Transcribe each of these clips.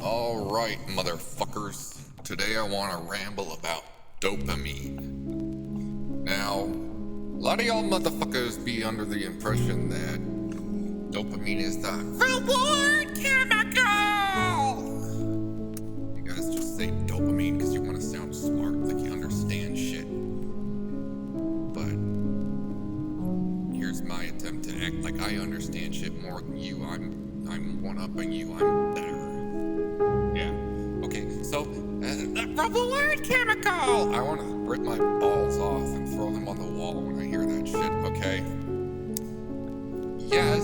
Alright, motherfuckers. Today I want to ramble about dopamine. Now, a lot of y'all motherfuckers be under the impression that dopamine is the reward chemical! You guys just say dopamine because you want to sound smart, like you understand shit. But here's my attempt to act like I understand shit more than you. I'm one-upping you. I'm better. Yeah. Okay, so, the reward chemical! I want to rip my balls off and throw them on the wall when I hear that shit, okay? Yes,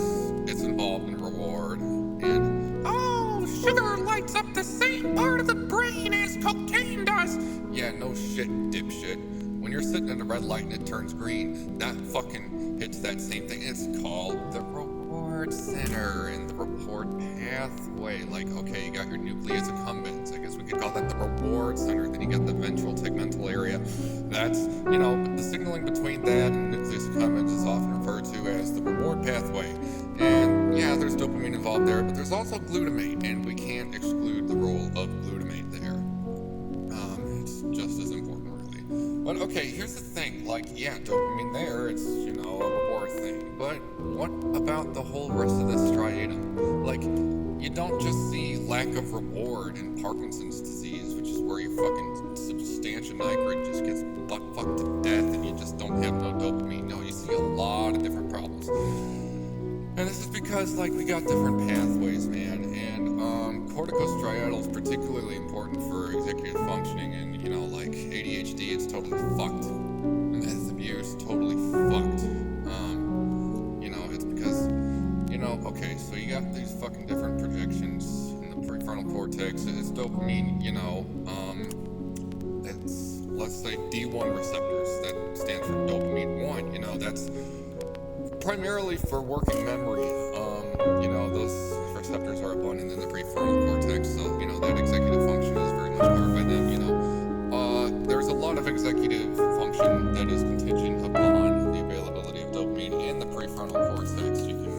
it's involved in reward, and, oh, sugar lights up the same part of the brain as cocaine does! Yeah, no shit, dipshit. When you're sitting at a red light and it turns green, that fucking hits that same thing. It's called the reward center and the reward pathway. Like, okay, you got your nucleus accumbens. I guess we could call that the reward center. Then you got the ventral tegmental area. That's, the signaling between that and nucleus accumbens is often referred to as the reward pathway. And yeah, there's dopamine involved there, but there's also glutamate, and we can't exclude the role of glutamate there. It's just as important, really. But okay, here's the thing. Like, yeah, dopamine there, it's, a reward thing. But what about the whole rest of this striatum? Like, you don't just see lack of reward in Parkinson's disease, which is where your fucking substantia nigra just gets butt-fucked to death and you just don't have no dopamine. No, you see a lot of different problems. And this is because, we got different pathways, man. And, corticostriatal is particularly important for executive functioning and, ADHD, it's totally fucked. Meth abuse, totally fucked. It's because, okay, so you got these fucking different projections in the prefrontal cortex. It's dopamine, it's, let's say, D1 receptors. That stands for dopamine 1, that's primarily for working memory. Those receptors are abundant in the prefrontal cortex, so, that executive function is very much covered by them, There's a lot of executive function that is contingent upon the availability of dopamine in the prefrontal cortex. You can,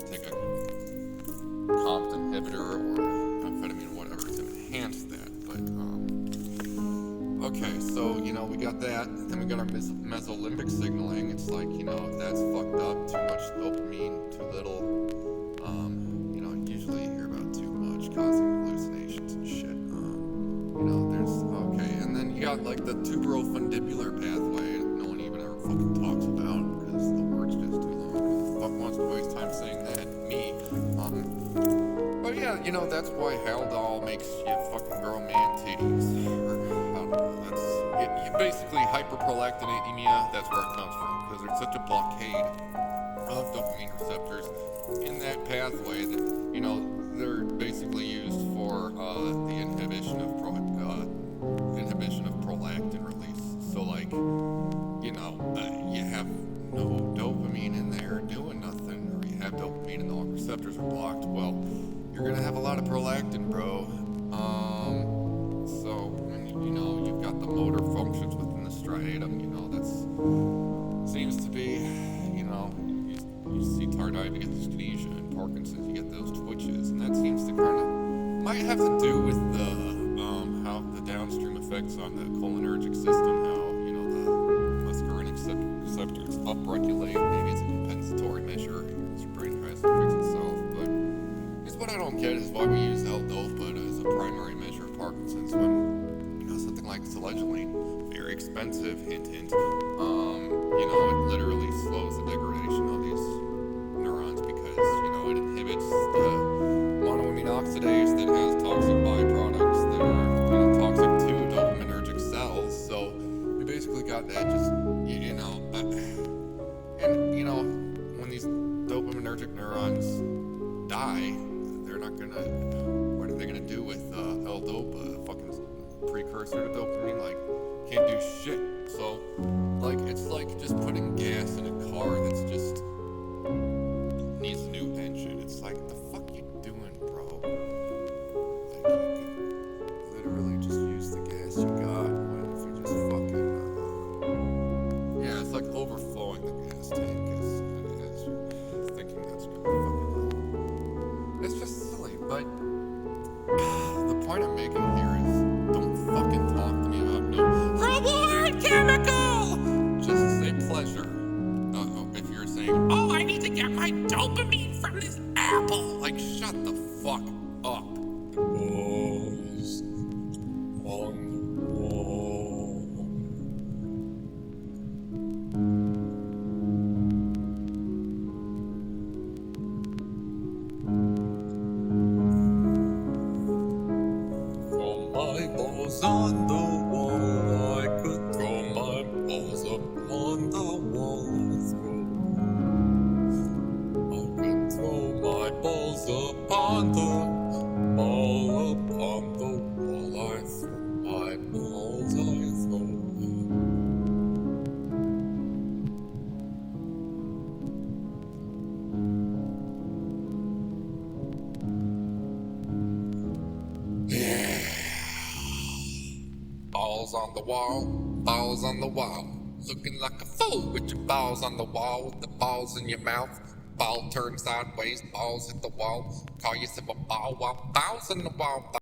take a COMT inhibitor or amphetamine or whatever to enhance that, but, okay, so, we got that, then we got our mesolimbic signaling. It's like, that's fucked up, too much dopamine, too little, usually you hear about too much causing hallucinations and shit. Okay, and then you got, the tuberofundibular pathway that no one even ever fucking talks about, because the word's just too long. Who the fuck wants to waste time saying that? Me. But yeah, that's why Haldol makes you fucking grow man titties. You basically hyperprolactinemia, that's where it comes from, because there's such a blockade of dopamine receptors in that pathway that, they're basically used for the inhibition of prolactin release. So, you have no dopamine in there doing nothing, or you have dopamine and all the receptors are blocked, well, you're gonna have a lot of prolactin, bro. So when you've got the motor functions within the striatum, that's seems to be, you see tardive, you get dyskinesia, and Parkinson's, you get those twitches, and that seems to might have to do with the how the downstream effects on the cholinergic system, how the muscarinic receptors upregulate. Maybe it's a compensatory measure. Your brain tries to fix itself. But here's what I don't get is why we use L-Dopa as a primary measure of Parkinson's when something like selegiline, very expensive. Hint hint. It literally slows the degradation of these neurons because it inhibits the monoamine oxidase that has toxic byproducts that are toxic to dopaminergic cells. So we basically got that just when these dopaminergic neurons die, they're not gonna. What are they gonna do with L-Dopa, fucking precursor to dopamine? Can't do shit. So it's like just putting gas in a car that's just needs a new engine. It's like, the fuck you doing, bro? You could literally just use the gas you got. What if you just fucking yeah, it's like overflowing the gas tank as thinking that's gonna fucking it's just silly. But The point I'm making here is don't fucking talk to me about no reward chemical! Just say pleasure. If you're saying, oh, I need to get my dopamine from this apple. Like, shut the fuck up. Balls on the wall. Throw my balls on the wall. I could throw my balls up on the wall. I could throw my balls upon the wall, upon the wall. I throw my balls, I throw them. Yeah. Balls on the wall, balls on the wall. Looking like a fool with your balls on the wall, with the balls in your mouth. Ball turned sideways, balls hit the wall. Call yourself a ball while balls in the wall.